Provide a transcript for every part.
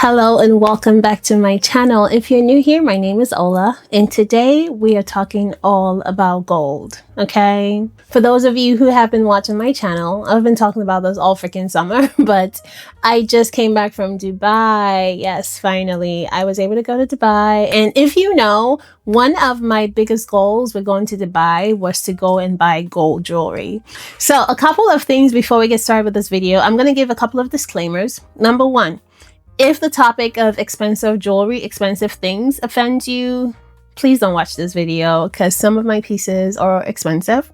Hello and welcome back to my channel. If you're new here, my name is Ola and today we are talking all about gold, okay? For those of you who have been watching my channel, I've been talking about this all freaking summer, but I just came back from Dubai. Yes, finally, I was able to go to Dubai. And if you know, one of my biggest goals with going to Dubai was to go and buy gold jewelry. So a couple of things before we get started with this video, I'm going to give a couple of disclaimers. Number one, if the topic of expensive jewelry, expensive things offends you, please don't watch this video because some of my pieces are expensive.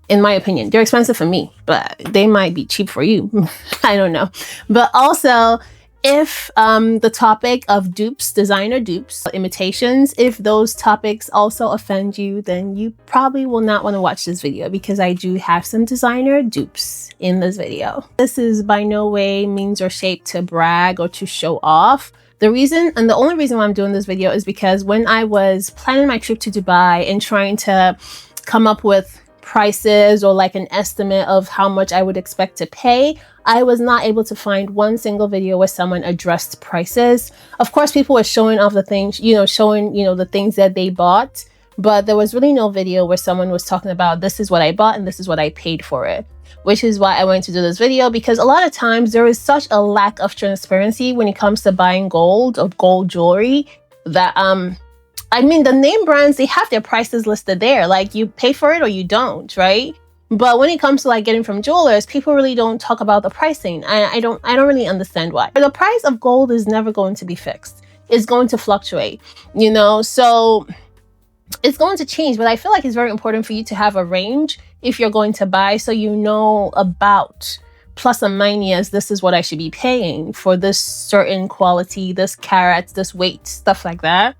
In my opinion, they're expensive for me, but they might be cheap for you. I don't know. But also, if the topic of dupes, designer dupes, imitations, if those topics also offend you, then you probably will not want to watch this video because I do have some designer dupes in this video. This is by no way means or shape to brag or to show off. The reason and the only reason why I'm doing this video is because when I was planning my trip to Dubai and trying to come up with prices or like an estimate of how much I would expect to pay, I was not able to find one single video where someone addressed prices. Of course, people were showing off the things, showing, the things that they bought, but there was really no video where someone was talking about this is what I bought and this is what I paid for it, which is why I wanted to do this video, because a lot of times there is such a lack of transparency when it comes to buying gold or gold jewelry that, the name brands, they have their prices listed there. Like you pay for it or you don't, right? But when it comes to like getting from jewelers, people really don't talk about the pricing. I don't really understand why. The price of gold is never going to be fixed. It's going to fluctuate, so it's going to change. But I feel like it's very important for you to have a range if you're going to buy, so you know about plus or minus, this is what I should be paying for this certain quality, this carats, this weight, stuff like that.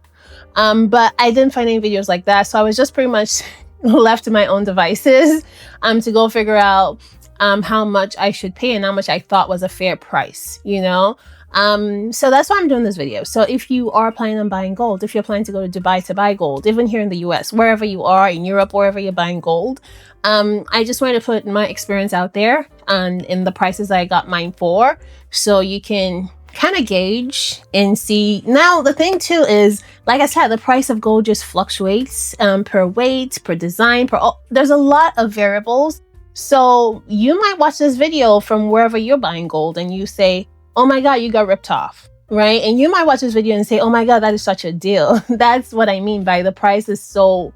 But I didn't find any videos like that. So I was just pretty much left to my own devices to go figure out how much I should pay and how much I thought was a fair price, so that's why I'm doing this video. So if you are planning on buying gold, if you're planning to go to Dubai to buy gold, even here in the US, wherever you are, in Europe, wherever you're buying gold, I just wanted to put my experience out there and in the prices I got mine for, so you can kind of gauge and see. Now the thing too is, like I said, the price of gold just fluctuates per weight, per design, there's a lot of variables. So you might watch this video from wherever you're buying gold and you say, oh my god, you got ripped off, right? And you might watch this video and say, oh my god, that is such a deal. That's what I mean by the price is so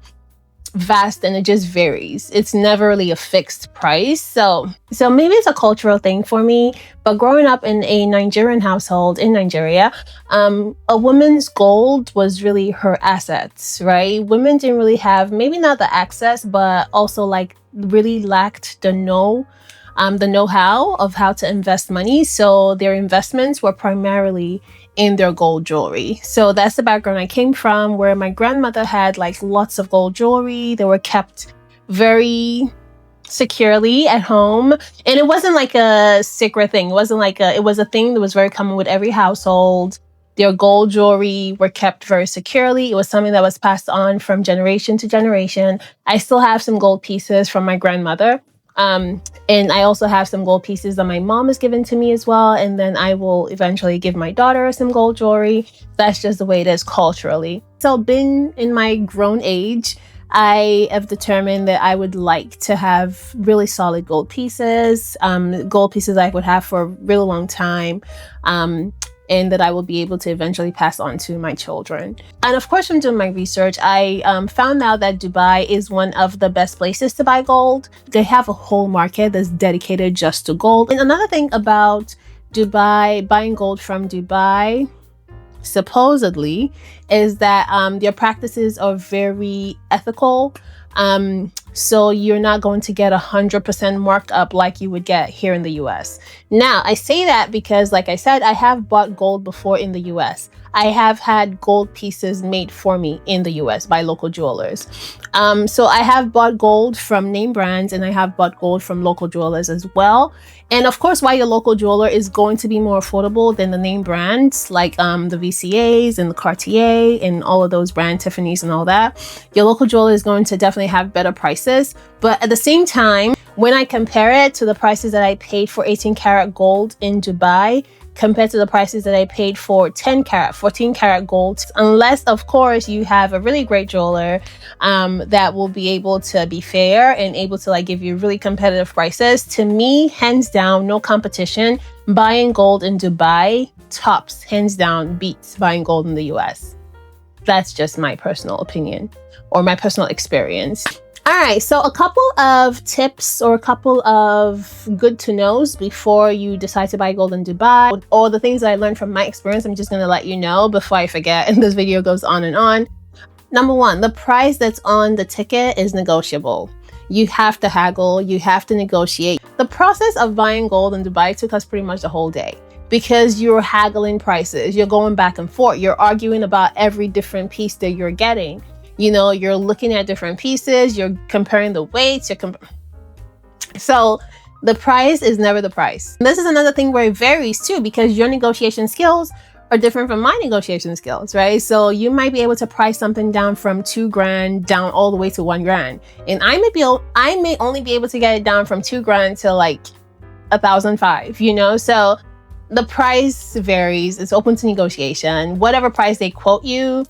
vast and it just varies. It's never really a fixed price. So maybe it's a cultural thing for me, but growing up in a Nigerian household in Nigeria, a woman's gold was really her assets, right? Women didn't really have, maybe not the access, but also like really lacked the know-how of how to invest money. So their investments were primarily in their gold jewelry. So that's the background I came from, where my grandmother had like lots of gold jewelry. They were kept very securely at home. And it wasn't like a secret thing. It wasn't like it was a thing that was very common with every household. Their gold jewelry were kept very securely. It was something that was passed on from generation to generation. I still have some gold pieces from my grandmother. And I also have some gold pieces that my mom has given to me as well. And then I will eventually give my daughter some gold jewelry. That's just the way it is culturally. So being in my grown age, I have determined that I would like to have really solid gold pieces I would have for a really long time. And that I will be able to eventually pass on to my children. And of course, from doing my research, I found out that Dubai is one of the best places to buy gold. They have a whole market that's dedicated just to gold. And another thing about Dubai, buying gold from Dubai, supposedly, is that their practices are very ethical. So you're not going to get 100% marked up like you would get here in the US. Now, I say that because, like I said, I have bought gold before in the US. I have had gold pieces made for me in the US by local jewelers. So I have bought gold from name brands and I have bought gold from local jewelers as well. And of course, while your local jeweler is going to be more affordable than the name brands like the VCAs and the Cartier and all of those brand Tiffany's and all that, your local jeweler is going to definitely have better prices. But at the same time, when I compare it to the prices that I paid for 18 karat gold in Dubai, compared to the prices that I paid for 10 karat, 14 karat gold, unless of course you have a really great jeweler that will be able to be fair and able to like give you really competitive prices. To me, hands down, no competition, buying gold in Dubai tops, hands down, beats buying gold in the US. That's just my personal opinion or my personal experience. All right, so a couple of tips or a couple of good to knows before you decide to buy gold in Dubai, or the things that I learned from my experience. I'm just gonna let you know before I forget and this video goes on and on. Number one, the price that's on the ticket is negotiable. You have to haggle, you have to negotiate. The process of buying gold in Dubai took us pretty much the whole day because you're haggling prices, you're going back and forth, you're arguing about every different piece that you're getting. You know, you're looking at different pieces, you're comparing the weights, so the price is never the price. And this is another thing where it varies too, because your negotiation skills are different from my negotiation skills, right? So you might be able to price something down from 2 grand down all the way to 1 grand. And I may only be able to get it down from 2 grand to like 1,500, you know? So the price varies, it's open to negotiation. Whatever price they quote you,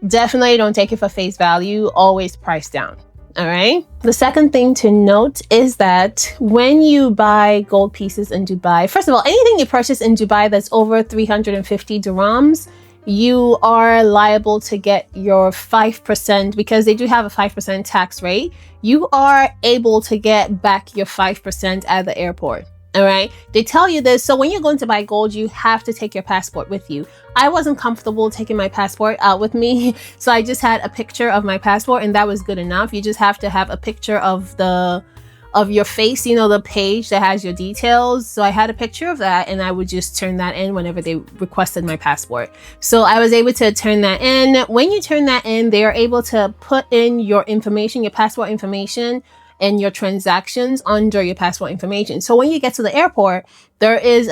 definitely don't take it for face value, always price down, all right? The second thing to note is that when you buy gold pieces in Dubai, first of all, anything you purchase in Dubai that's over 350 dirhams, you are liable to get your 5%, because they do have a 5% tax rate. You are able to get back your 5% at the airport. All right, they tell you this. So when you're going to buy gold, you have to take your passport with you. I wasn't comfortable taking my passport out with me, so I just had a picture of my passport, and that was good enough. You just have to have a picture of your face, you know, the page that has your details. So I had a picture of that, and I would just turn that in whenever they requested my passport. So I was able to turn that in. When you turn that in, they are able to put in your information, your passport information, and your transactions under your passport information. So when you get to the airport, there is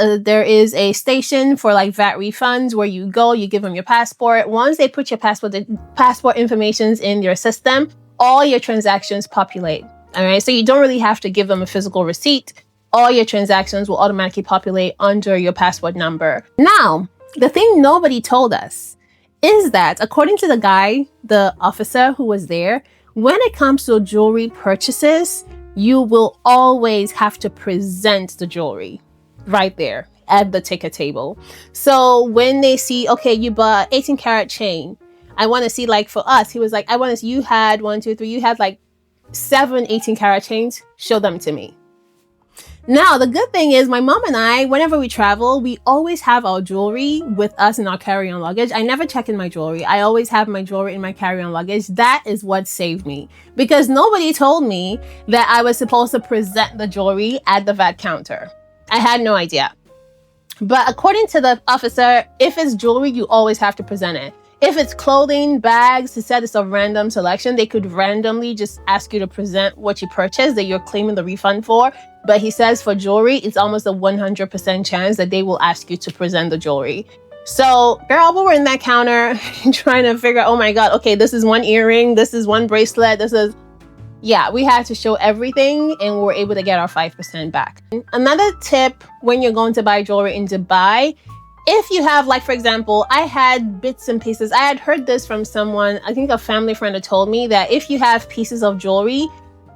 a station for like VAT refunds where you go, you give them your passport. Once they put your passport informations in your system, all your transactions populate. All right, so you don't really have to give them a physical receipt. All your transactions will automatically populate under your passport number. Now, the thing nobody told us is that according to the guy, the officer who was there, when it comes to jewelry purchases, you will always have to present the jewelry right there at the ticket table. So when they see, okay, you bought 18 karat chain, I want to see, like for us, he was like, I want to see, you had 1, 2, 3, you had like 7 18 karat chains, show them to me. Now, the good thing is my mom and I, whenever we travel, we always have our jewelry with us in our carry-on luggage. I never check in my jewelry. I always have my jewelry in my carry-on luggage. That is what saved me, because nobody told me that I was supposed to present the jewelry at the VAT counter. I had no idea. But according to the officer, if it's jewelry, you always have to present it. If it's clothing, bags, he said it's a random selection. They could randomly just ask you to present what you purchased that you're claiming the refund for. But he says for jewelry, it's almost a 100% chance that they will ask you to present the jewelry. So, girl, we were in that counter trying to figure out, oh my God, okay, this is one earring, this is one bracelet, this is... Yeah, we had to show everything, and we were able to get our 5% back. Another tip when you're going to buy jewelry in Dubai, if you have, like, for example, I had bits and pieces. I had heard this from someone, I think a family friend had told me that if you have pieces of jewelry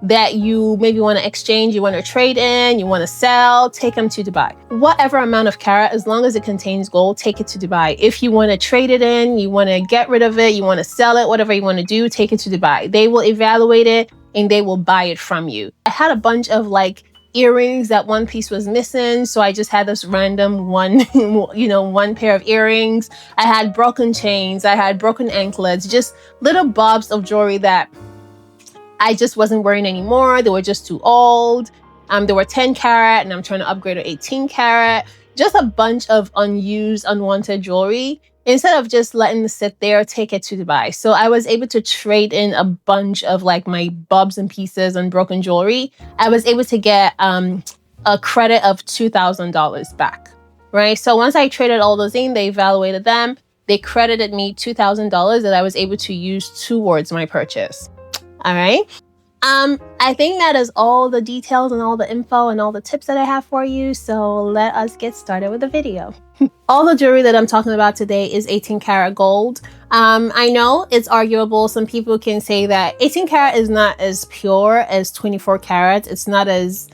that you maybe want to exchange, you want to trade in, you want to sell, take them to Dubai. Whatever amount of carat, as long as it contains gold, take it to Dubai. If you want to trade it in, you want to get rid of it, you want to sell it, whatever you want to do, take it to Dubai. They will evaluate it and they will buy it from you. I had a bunch of like earrings that one piece was missing, so I just had this random one, one pair of earrings. I had broken chains, I had broken anklets, just little bobs of jewelry that I just wasn't wearing anymore. They were just too old. They were 10 karat and I'm trying to upgrade to 18 karat. Just a bunch of unused, unwanted jewelry. Instead of just letting it sit there, take it to Dubai. So I was able to trade in a bunch of like my bobs and pieces and broken jewelry. I was able to get a credit of $2,000 back, right? So once I traded all those in, they evaluated them. They credited me $2,000 that I was able to use towards my purchase. All right. I think that is all the details and all the info and all the tips that I have for you. So let us get started with the video. All the jewelry that I'm talking about today is 18 karat gold. I know it's arguable. Some people can say that 18 karat is not as pure as 24 karat. It's not as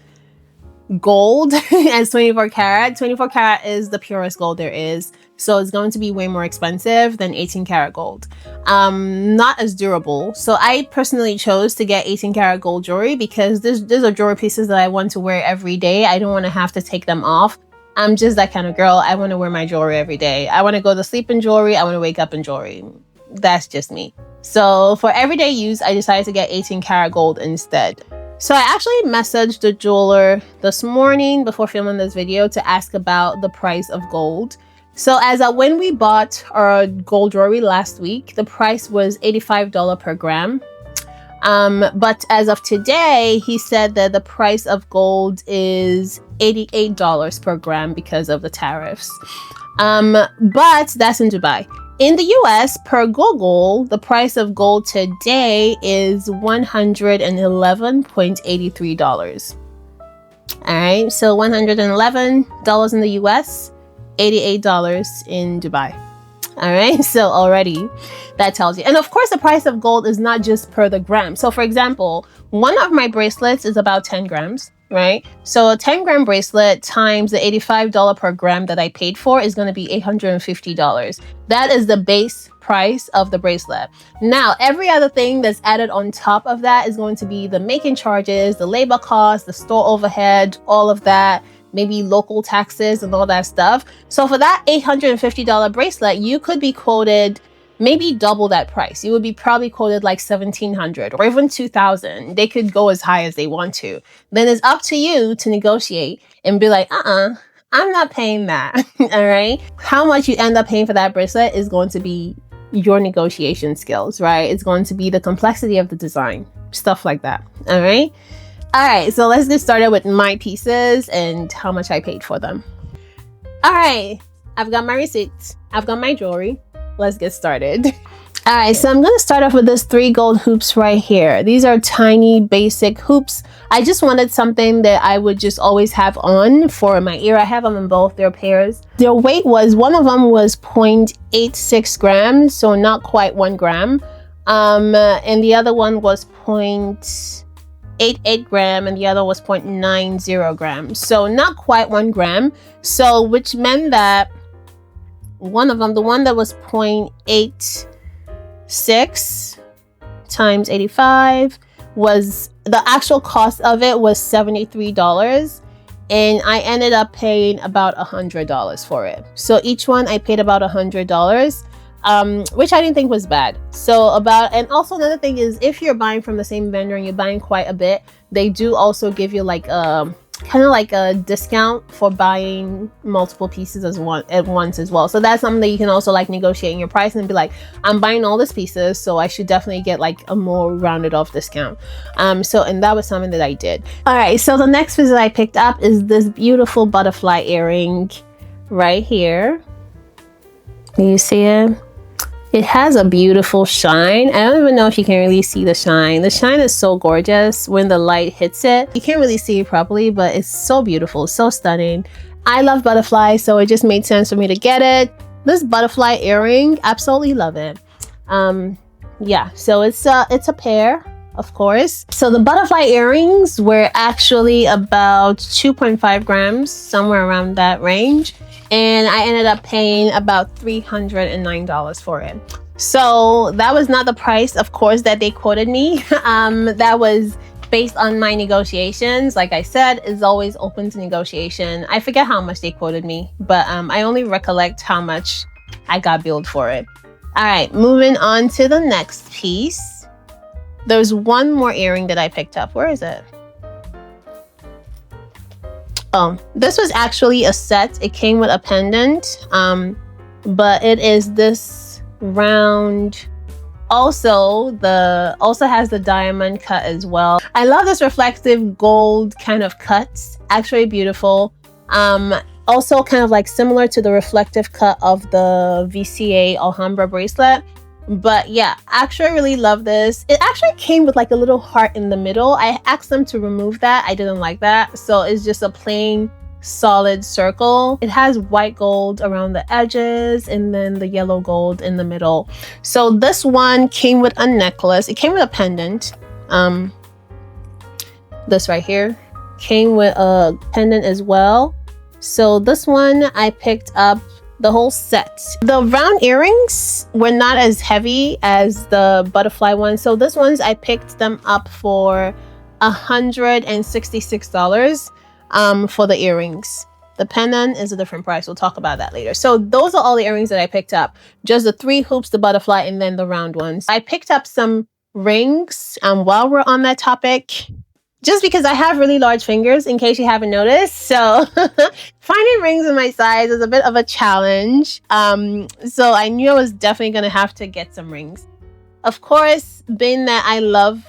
gold as 24 karat. 24 karat is the purest gold there is. So it's going to be way more expensive than 18 karat gold. Not as durable. So I personally chose to get 18 karat gold jewelry because these are jewelry pieces that I want to wear every day. I don't want to have to take them off. I'm just that kind of girl. I want to wear my jewelry every day. I want to go to sleep in jewelry. I want to wake up in jewelry. That's just me. So for everyday use, I decided to get 18 karat gold instead. So I actually messaged the jeweler this morning before filming this video to ask about the price of gold. So when we bought our gold jewelry last week, the price was $85 per gram. But as of today, he said that the price of gold is $88 per gram because of the tariffs. But that's in Dubai. In the US, per Google, the price of gold today is $111.83. All right, so $111 in the US, $88 in Dubai. All right, so already that tells you. And of course, the price of gold is not just per the gram. So for example, one of my bracelets is about 10 grams, right? So a 10-gram bracelet times the $85 per gram that I paid for is going to be $850. That is the base price of the bracelet. Now, every other thing that's added on top of that is going to be the making charges, the labor costs, the store overhead, all of that, maybe local taxes and all that stuff. So for that $850 bracelet, you could be quoted maybe double that price. You would be probably quoted like $1,700 or even $2,000. They could go as high as they want to. Then it's up to you to negotiate and be like, I'm not paying that. All right. How much you end up paying for that bracelet is going to be your negotiation skills, right? It's going to be the complexity of the design, stuff like that. All right. All right. So let's get started with my pieces and how much I paid for them. All right. I've got my receipts. I've got my jewelry. Let's get started. All right, so I'm going to start off with these 3 gold hoops right here. These are tiny, basic hoops. I just wanted something that I would just always have on for my ear. I have them in both their pairs. Their weight was, one of them was 0.86 grams, so not quite 1 gram. And the other one was 0.88 gram, and the other was 0.90 grams. So not quite 1 gram. So which meant that one of them, the one that was 0.86 times 85, was the actual cost of it was $73, and I ended up paying about $100 for it. So each one I paid about $100, which I didn't think was bad. So and also another thing is, if you're buying from the same vendor and you're buying quite a bit, they do also give you like kind of like a discount for buying multiple pieces at once as well. So that's something that you can also like negotiate in your price and be like, I'm buying all these pieces, so I should definitely get like a more rounded off discount. And that was something that I did. All right, so the next piece that I picked up is this beautiful butterfly earring right here. You see it? It has a beautiful shine. I don't even know if you can really see the shine. The shine is so gorgeous when the light hits it. You can't really see it properly, but it's so beautiful, so stunning. I love butterflies, so it just made sense for me to get it. This butterfly earring, absolutely love it. Yeah, so it's a pair, of course. So the butterfly earrings were actually about 2.5 grams, somewhere around that range. And I ended up paying about $309 for it. So that was not the price, of course, that they quoted me. That was based on my negotiations. Like I said, is always open to negotiation. I forget how much they quoted me, but I only recollect how much I got billed for it. All right, moving on to the next piece. There's one more earring that I picked up. Where is it? Oh, this was actually a set. It came with a pendant, but it is this round. Also has the diamond cut as well. I love this reflective gold kind of cuts. Actually beautiful. Also kind of like similar to the reflective cut of the VCA Alhambra bracelet. But yeah, actually I really love this. It actually came with like a little heart in the middle. I asked them to remove that. I didn't like that. So it's just a plain solid circle. It has white gold around the edges and then the yellow gold in the middle. So this one came with a necklace. It came with a pendant. This right here came with a pendant as well. So this one I picked up the whole set. The round earrings were not as heavy as the butterfly ones. So this ones I picked them up for $166 for the earrings. The pendant is a different price. We'll talk about that later. So those are all the earrings that I picked up. Just the 3 hoops, the butterfly, and then the round ones. I picked up some rings while we're on that topic, just because I have really large fingers, in case you haven't noticed. So finding rings in my size is a bit of a challenge. So I knew I was definitely going to have to get some rings. Of course, being that I love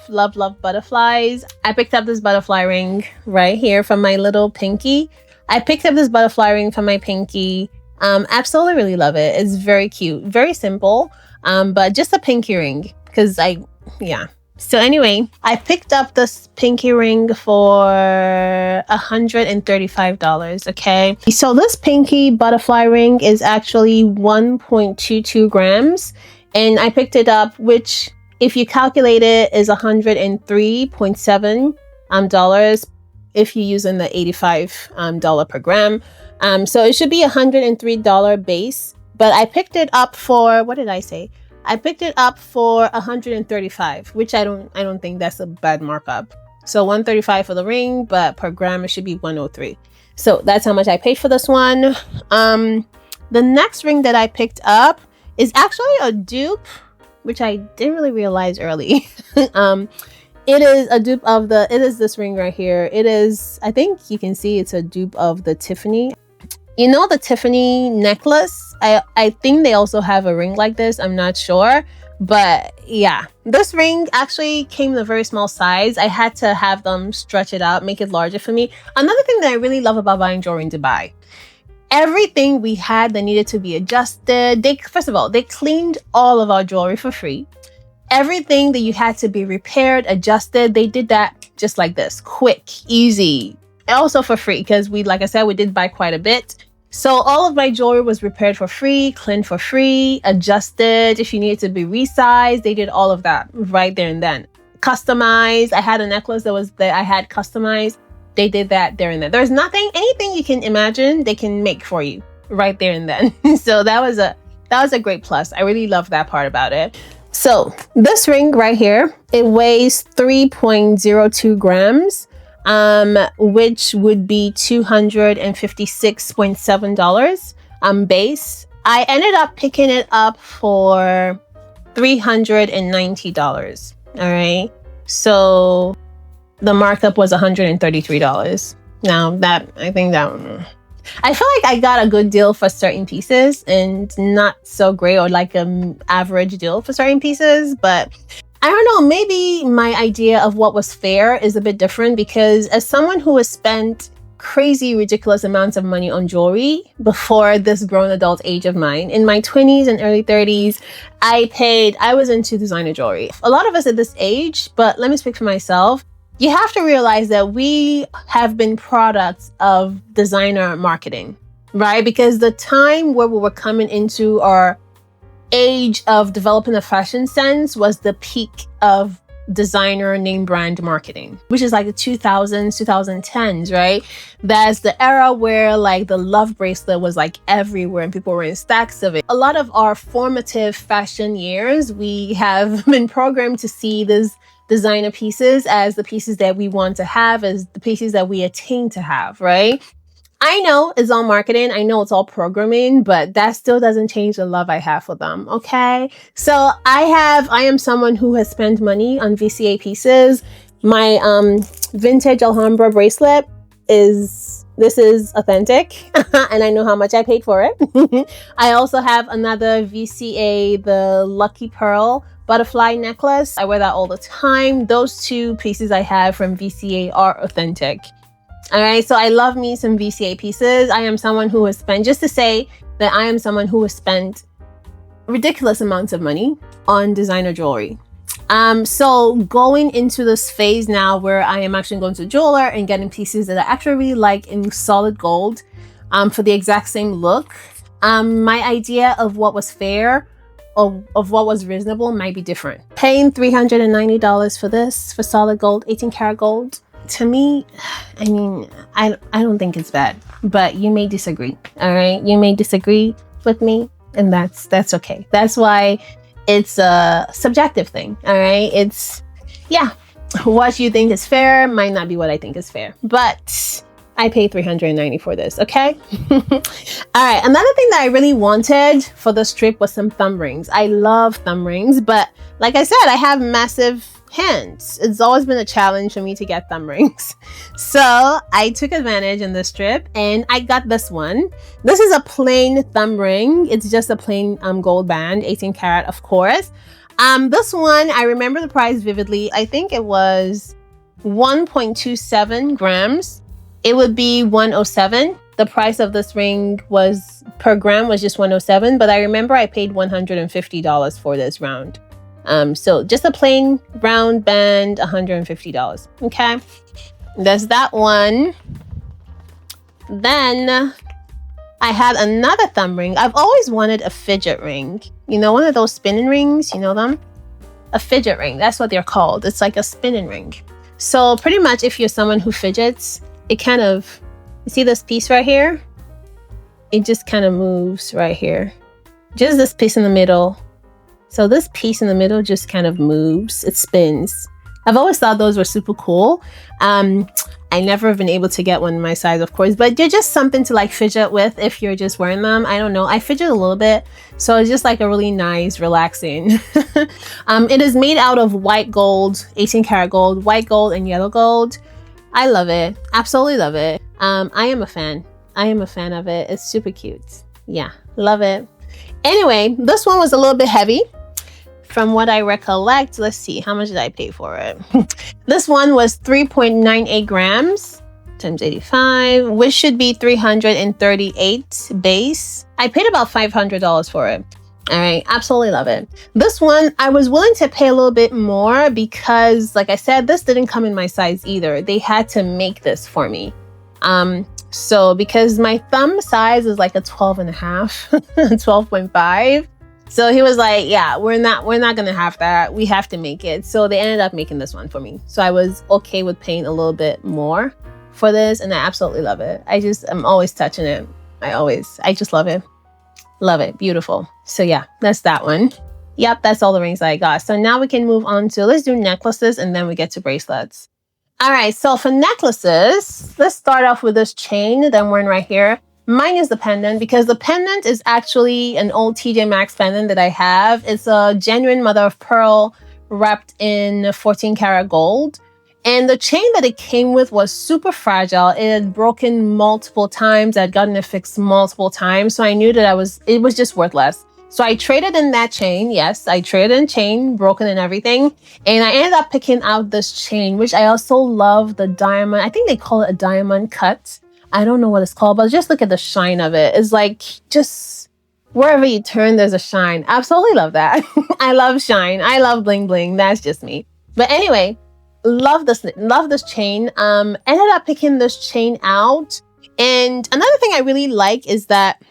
butterflies, I picked up this butterfly ring right here from my little pinky. I picked up this butterfly ring from my pinky. Absolutely really love it. It's very cute, very simple, but just a pinky ring because yeah. So anyway, I picked up this pinky ring for $135, okay? So this pinky butterfly ring is actually 1.22 grams, and I picked it up, which if you calculate it is $103.7 dollars if you're using the $85 per gram. So it should be $103 base, but I picked it up for, what did I say? I picked it up for $135, which I don't think that's a bad markup. So $135 for the ring, but per gram it should be $103. So that's how much I paid for this one. The next ring that I picked up is actually a dupe, which I didn't really realize early. It is a dupe of it is this ring right here. It is, I think you can see it's a dupe of the Tiffany. You know the Tiffany necklace? I think they also have a ring like this. I'm not sure. But yeah, this ring actually came in a very small size. I had to have them stretch it out, make it larger for me. Another thing that I really love about buying jewelry in Dubai, everything we had that needed to be adjusted. First of all, they cleaned all of our jewelry for free. Everything that you had to be repaired, adjusted, they did that just like this, quick, easy, also for free, because like I said, we did buy quite a bit. So all of my jewelry was repaired for free, cleaned for free, adjusted. If you needed to be resized, they did all of that right there and then. Customized. I had a necklace that I had customized. They did that there and then. There's anything you can imagine, they can make for you right there and then. So that was a great plus. I really love that part about it. So this ring right here, it weighs 3.02 grams. Which would be $256.7 base. I ended up picking it up for $390. All right. So the markup was $133. Now I feel like I got a good deal for certain pieces and not so great, or like an average deal for certain pieces, but I don't know, maybe my idea of what was fair is a bit different, because as someone who has spent crazy, ridiculous amounts of money on jewelry before this grown adult age of mine, in my 20s and early 30s, I was into designer jewelry. A lot of us at this age, but let me speak for myself, you have to realize that we have been products of designer marketing, right? Because the time where we were coming into our age of developing a fashion sense was the peak of designer name brand marketing, which is like the 2000s, 2010s, right? That's the era where like the love bracelet was like everywhere and people were in stacks of it. A lot of our formative fashion years, we have been programmed to see these designer pieces as the pieces that we want to have, as the pieces that we attain to have, right? I know it's all marketing. I know it's all programming, but that still doesn't change the love I have for them. Okay. So I am someone who has spent money on VCA pieces. My vintage Alhambra bracelet is authentic and I know how much I paid for it. I also have another VCA, the Lucky Pearl butterfly necklace. I wear that all the time. Those two pieces I have from VCA are authentic. All right, so I love me some VCA pieces. I am someone who has spent, just to say that I am someone who has spent ridiculous amounts of money on designer jewelry. So going into this phase now where I am actually going to a jeweler and getting pieces that I actually really like in solid gold, for the exact same look. My idea of what was fair or of what was reasonable might be different. Paying $390 for this, for solid gold, 18 karat gold, to me, I mean, I don't think it's bad, but you may disagree. All right, you may disagree with me, and that's okay. That's why it's a subjective thing. All right, it's, yeah, what you think is fair might not be what I think is fair, but I paid $390 for this, okay? All right, another thing that I really wanted for this trip was some thumb rings. I love thumb rings, but like I said, I have massive hands. It's always been a challenge for me to get thumb rings. So I took advantage in this trip and I got this one. This is a plain thumb ring. It's just a plain gold band, 18 karat, of course. This one, I remember the price vividly. I think it was 1.27 grams. It would be 107. The price of this ring was per gram was just 107, but I remember I paid $150 for this round. So just a plain round band, $150. Okay, there's that one. Then I had another thumb ring. I've always wanted a fidget ring. You know, one of those spinning rings, you know them? A fidget ring, that's what they're called. It's like a spinning ring. So pretty much if you're someone who fidgets, it kind of, you see this piece right here? It just kind of moves right here. Just this piece in the middle. So this piece in the middle just kind of moves, it spins. I've always thought those were super cool. I never have been able to get one in my size, of course, but they're just something to like fidget with if you're just wearing them. I don't know, I fidget a little bit, so it's just like a really nice, relaxing. It is made out of white gold, 18 karat gold, white gold and yellow gold. I love it, absolutely love it. I am a fan. I am a fan of it. It's super cute. Yeah, love it. Anyway, this one was a little bit heavy. From what I recollect, let's see, how much did I pay for it? This one was 3.98 grams times 85, which should be 338 base. I paid about $500 for it. All right, absolutely love it. This one, I was willing to pay a little bit more because, like I said, this didn't come in my size either. They had to make this for me. So because my thumb size is like a 12 and a half, 12.5. So he was like, yeah, we're not gonna have that. We have to make it. So they ended up making this one for me. So I was okay with paying a little bit more for this, and I absolutely love it. I'm always touching it. I just love it. Love it, beautiful. So yeah, that's that one. Yep, that's all the rings I got. So now we can move on to, let's do necklaces and then we get to bracelets. All right, so for necklaces, let's start off with this chain that I'm wearing right here. Mine is the pendant because the pendant is actually an old TJ Maxx pendant that I have. It's a genuine mother of pearl wrapped in 14 karat gold. And the chain that it came with was super fragile. It had broken multiple times. I'd gotten it fixed multiple times. So I knew that it was just worthless. So I traded in that chain. Yes, I traded in chain, broken and everything. And I ended up picking out this chain, which I also love the diamond. I think they call it a diamond cut. I don't know what it's called, but just look at the shine of it. It's like just wherever you turn, there's a shine. Absolutely love that. I love shine. I love bling bling. That's just me. But anyway, love this chain. Ended up picking this chain out. And another thing I really like is that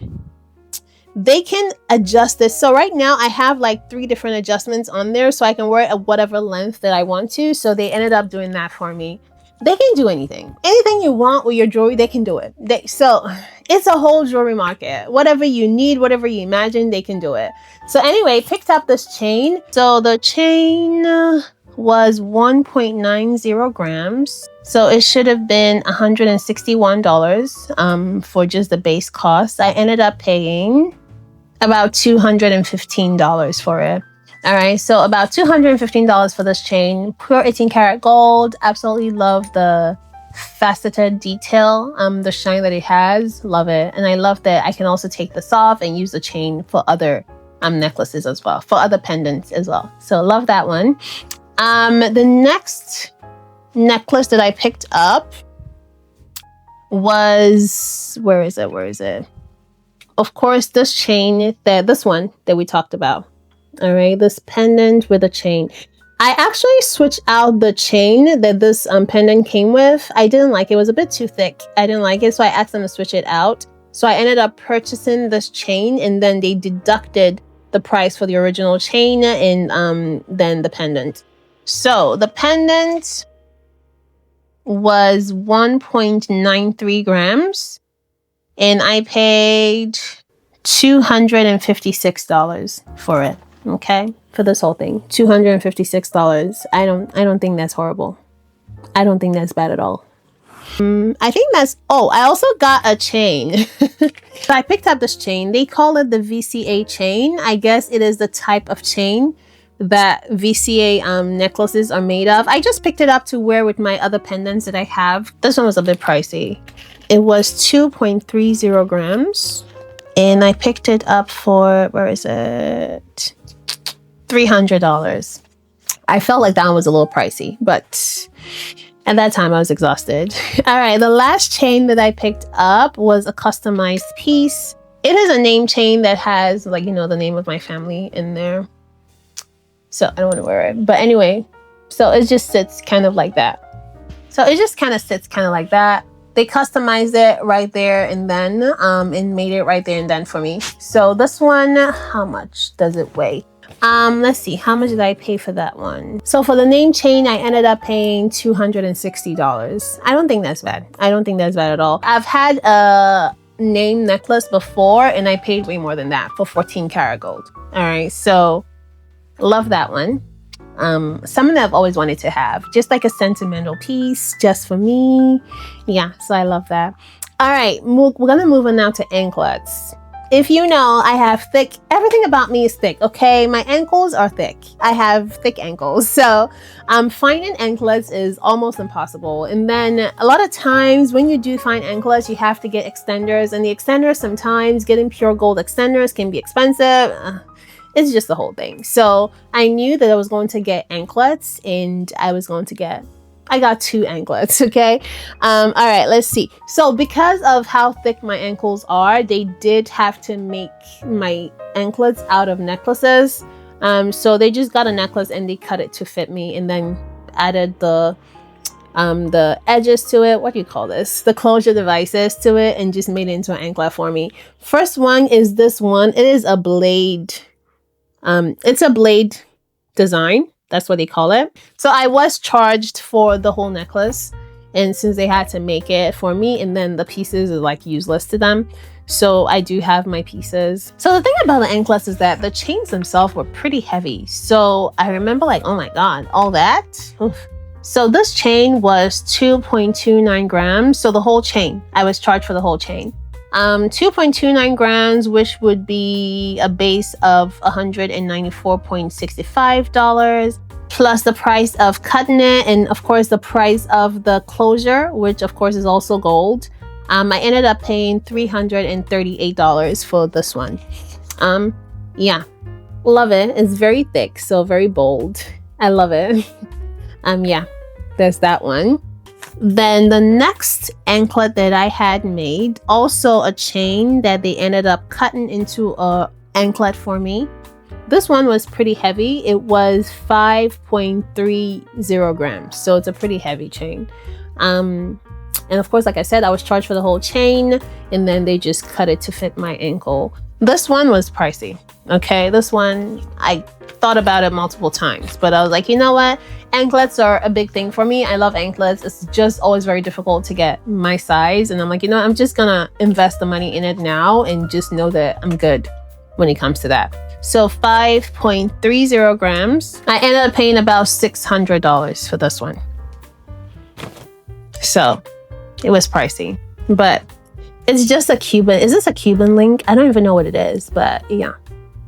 they can adjust this. So right now I have like 3 different adjustments on there so I can wear it at whatever length that I want to. So they ended up doing that for me. They can do anything you want with your jewelry, they can do it. So it's a whole jewelry market. Whatever you need, whatever you imagine, they can do it. So anyway, picked up this chain. So the chain was 1.90 grams. So it should have been $161 for just the base cost. I ended up paying about $215 for it. All right, so about $215 for this chain, pure 18 karat gold. Absolutely love the faceted detail, the shine that it has. Love it. And I love that I can also take this off and use the chain for other necklaces as well, for other pendants as well. So love that one. The next necklace that I picked up was, where is it? of course, this chain, this one that we talked about. All right, this pendant with a chain. I actually switched out the chain that this pendant came with. I didn't like it. It was a bit too thick. I didn't like it, so I asked them to switch it out. So I ended up purchasing this chain, and then they deducted the price for the original chain and then the pendant. So the pendant was 1.93 grams, and I paid $256 for it. Okay, for this whole thing, $256. I don't think that's horrible. I don't think that's bad at all. I think that's, oh, I also got a chain. So I picked up this chain. They call it the VCA chain. I guess it is the type of chain that VCA necklaces are made of. I just picked it up to wear with my other pendants that I have. This one was a bit pricey. It was 2.30 grams. And I picked it up for, where is it? $300. I felt like that one was a little pricey, but at that time I was exhausted. All right, the last chain that I picked up was a customized piece. It is a name chain that has, like, you know, the name of my family in there. So I don't want to wear it. But anyway, so it just sits kind of like that. So it just kind of sits kind of like that. They customized it right there and then and made it right there and then for me. So this one, how much does it weigh? Let's see, how much did I pay for that one? So for the name chain, I ended up paying $260. I don't think that's bad. I don't think that's bad at all. I've had a name necklace before and I paid way more than that for 14 karat gold. All right, so love that one. Something that I've always wanted to have, just like a sentimental piece just for me. Yeah, so I love that. All right, we're gonna move on now to anklets. If you know, I have thick, everything about me is thick, okay? My ankles are thick. I have thick ankles. So finding anklets is almost impossible. And then a lot of times when you do find anklets, you have to get extenders. And the extenders, sometimes getting pure gold extenders can be expensive. It's just the whole thing. So I knew that I was going to get anklets and I got 2 anklets, okay? All right, let's see. So because of how thick my ankles are, they did have to make my anklets out of necklaces. So they just got a necklace and they cut it to fit me and then added the edges to it. What do you call this? The closure devices to it and just made it into an anklet for me. First one is this one. It is a blade. It's a blade design. That's what they call it. So I was charged for the whole necklace. And since they had to make it for me, and then the pieces are like useless to them. So I do have my pieces. So the thing about the anklets is that the chains themselves were pretty heavy. So I remember like, oh my God, all that? Oof. So this chain was 2.29 grams. So the whole chain, I was charged for the whole chain. 2.29 grams, which would be a base of $194.65, plus the price of cutting it, and of course the price of the closure, which of course is also gold. I ended up paying $338 for this one. Yeah, love it. It's very thick, so very bold. I love it. Yeah, there's that one. Then the next anklet that I had made, also a chain that they ended up cutting into a anklet for me. This one was pretty heavy. It was 5.30 grams. So it's a pretty heavy chain. And of course, like I said, I was charged for the whole chain and then they just cut it to fit my ankle. This one was pricey. Okay, this one, I thought about it multiple times, but I was like, you know what? Anklets are a big thing for me. I love anklets. It's just always very difficult to get my size. And I'm like, you know, I'm just gonna invest the money in it now and just know that I'm good when it comes to that. So 5.30 grams. I ended up paying about $600 for this one. So it was pricey, but it's just a Cuban. Is this a Cuban link? I don't even know what it is, but yeah.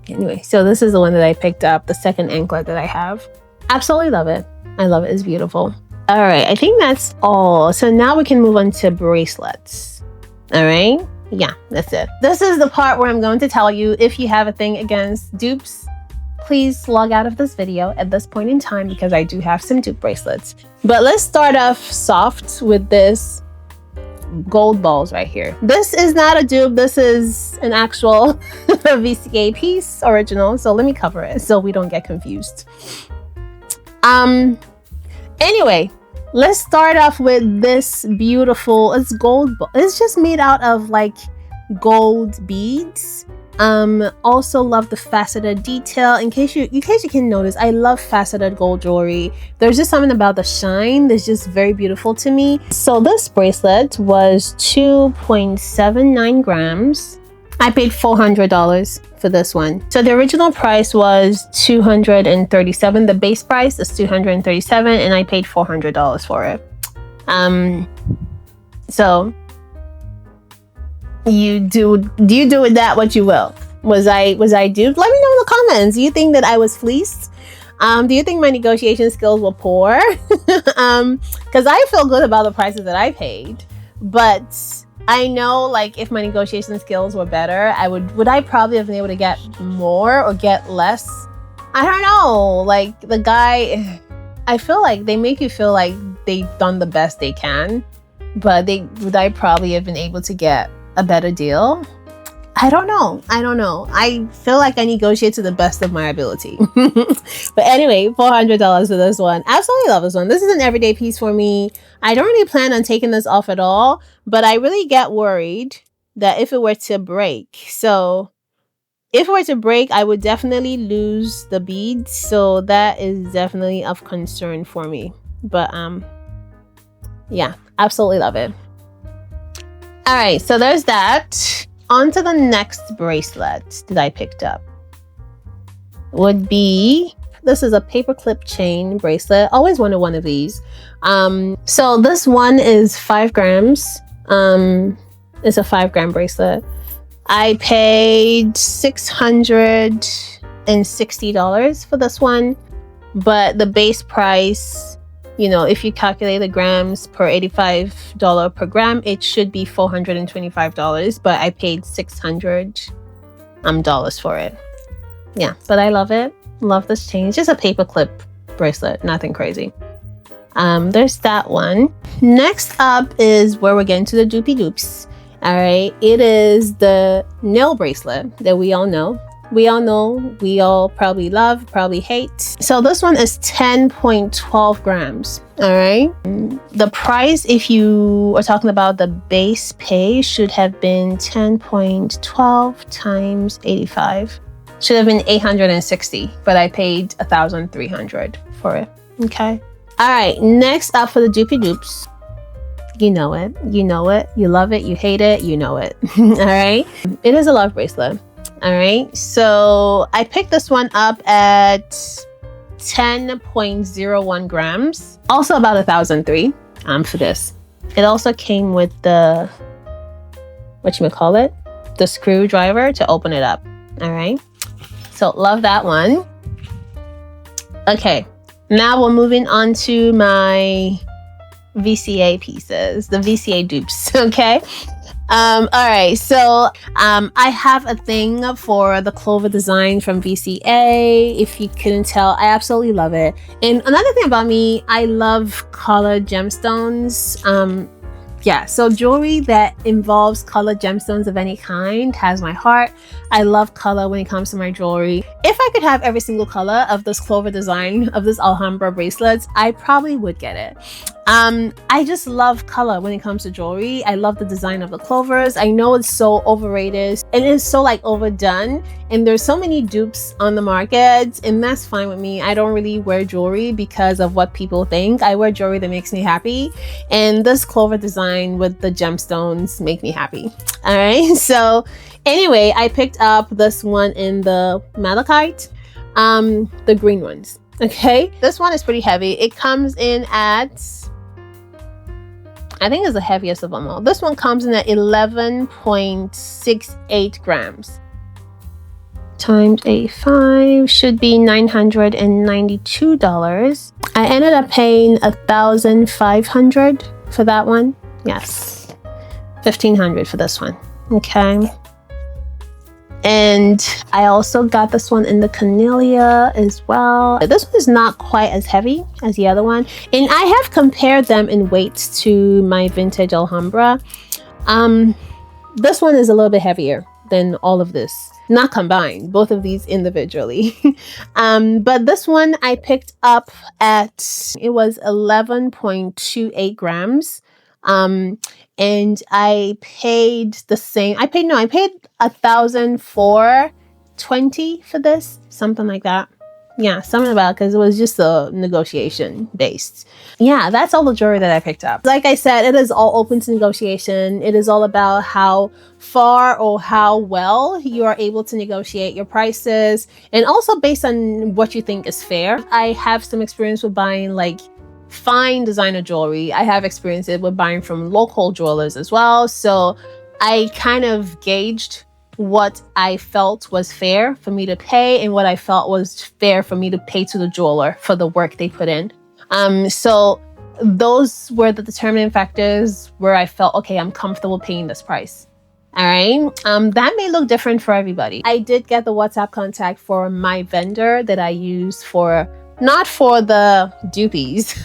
Anyway, so this is the one that I picked up, the second anklet that I have. Absolutely love it. I love it. It's beautiful. All right, I think that's all. So now we can move on to bracelets. All right. Yeah, that's it. This is the part where I'm going to tell you if you have a thing against dupes, please log out of this video at this point in time because I do have some dupe bracelets. But let's start off soft with this gold balls right here. This is not a dupe. This is an actual VCA piece, original. So let me cover it so we don't get confused. Anyway, let's start off with this beautiful, it's gold. It's just made out of like gold beads. Also love the faceted detail. In case you can notice, I love faceted gold jewelry. There's just something about the shine that's just very beautiful to me. So this bracelet was 2.79 grams. I paid $400 for this one. So the original price was $237. The base price is $237, and I paid $400 for it. So you do with that what you will. Was I duped? Let me know in the comments. Do you think that I was fleeced? Do you think my negotiation skills were poor? Because I feel good about the prices that I paid, but I know, like, if my negotiation skills were better, would I probably have been able to get more or get less? I don't know. Like, the guy, I feel like they make you feel like they've done the best they can, but would I probably have been able to get a better deal? I don't know. I feel like I negotiate to the best of my ability. But anyway, $400 for this one. Absolutely love this one. This is an everyday piece for me. I don't really plan on taking this off at all, but I really get worried that if it were to break. So if it were to break, I would definitely lose the beads. So that is definitely of concern for me. But yeah, absolutely love it. All right, so there's that. On to the next bracelet that I picked up. Would be, this is a paperclip chain bracelet. Always wanted one of these. So this one is 5 grams. It's a 5 gram bracelet. I paid $660 for this one, but the base price, you know, if you calculate the grams per $85 per gram, it should be $425, but I paid $600 for it. Yeah, but I love it. Love this chain. It's just a paperclip bracelet, nothing crazy. There's that one. Next up is where we're getting to the dupes. All right, it is the nail bracelet that we all know. We all probably love, probably hate. So this one is 10.12 grams. All right. The price, if you are talking about the base pay, should have been 10.12 times 85. Should have been 860, but I paid 1,300 for it. Okay. All right. Next up for the dupes. You know it. You know it. You love it. You hate it. You know it. All right. It is a love bracelet. All right, so I picked this one up at 10.01 grams. Also about 1,003 for this. It also came with the, the screwdriver to open it up. All right, so love that one. Okay, now we're moving on to my VCA pieces, the VCA dupes. Okay. All right, so I have a thing for the clover design from VCA. If you couldn't tell, I absolutely love it. And another thing about me, I love colored gemstones. Yeah, so jewelry that involves colored gemstones of any kind has my heart. I love color when it comes to my jewelry. If I could have every single color of this clover design of this Alhambra bracelets, I probably would get it. I just love color when it comes to jewelry. I love the design of the clovers. I know it's so overrated and it's so like overdone, and there's so many dupes on the market, and that's fine with me. I don't really wear jewelry because of what people think. I wear jewelry that makes me happy, and this clover design with the gemstones make me happy. All right, so anyway, I picked up this one in the malachite, the green ones. Okay, this one is pretty heavy. It comes in at, I think it's the heaviest of them all. This one comes in at 11.68 grams. Times 85 should be $992. I ended up paying $1,500 for that one. Yes, $1,500 for this one. Okay. And I also got this one in the Camellia as well. This one is not quite as heavy as the other one. And I have compared them in weights to my vintage Alhambra. This one is a little bit heavier than all of this. Not combined, both of these individually. But this one I picked up at, it was 11.28 grams. And I paid the same. I paid 1,420 for this, something like that. Yeah, something about, because it was just a negotiation based. Yeah, that's all the jewelry that I picked up. Like I said, it is all open to negotiation. It is all about how far or how well you are able to negotiate your prices, and also based on what you think is fair. I have some experience with buying like fine designer jewelry. I have experience with buying from local jewelers as well. So I kind of gauged what I felt was fair for me to pay and what I felt was fair for me to pay to the jeweler for the work they put in. So those were the determining factors where I felt, okay, I'm comfortable paying this price. All right. That may look different for everybody. I did get the WhatsApp contact for my vendor that I use for, not for the dupes.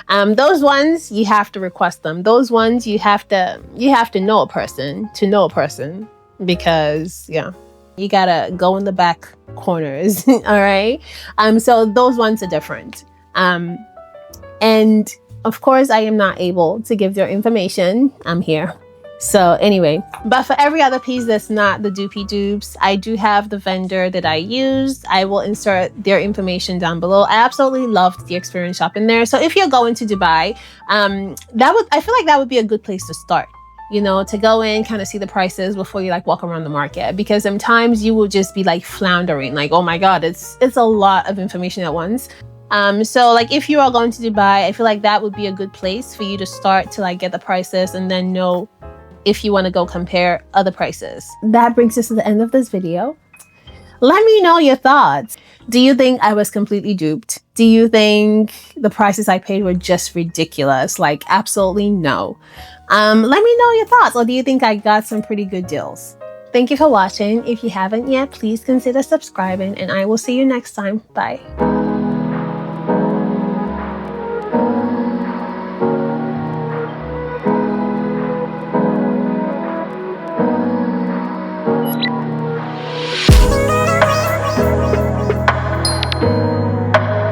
Those ones you have to request them. Those ones you have to know a person to know a person, because yeah, you gotta go in the back corners. All right. So those ones are different. And of course I am not able to give their information. I'm here. So anyway, but for every other piece that's not the dupes, I do have the vendor that I used. I will insert their information down below. I absolutely loved the experience shopping there. So if you're going to Dubai, I feel like that would be a good place to start. You know, to go in, kind of see the prices before you like walk around the market, because sometimes you will just be like floundering, like, oh my God, it's a lot of information at once. So like if you are going to Dubai, I feel like that would be a good place for you to start to like get the prices and then know if you want to go compare other prices. That brings us to the end of this video. Let me know your thoughts. Do you think I was completely duped? Do you think the prices I paid were just ridiculous? Like, absolutely no. Let me know your thoughts. Or do you think I got some pretty good deals? Thank you for watching. If you haven't yet, please consider subscribing, and I will see you next time. Bye.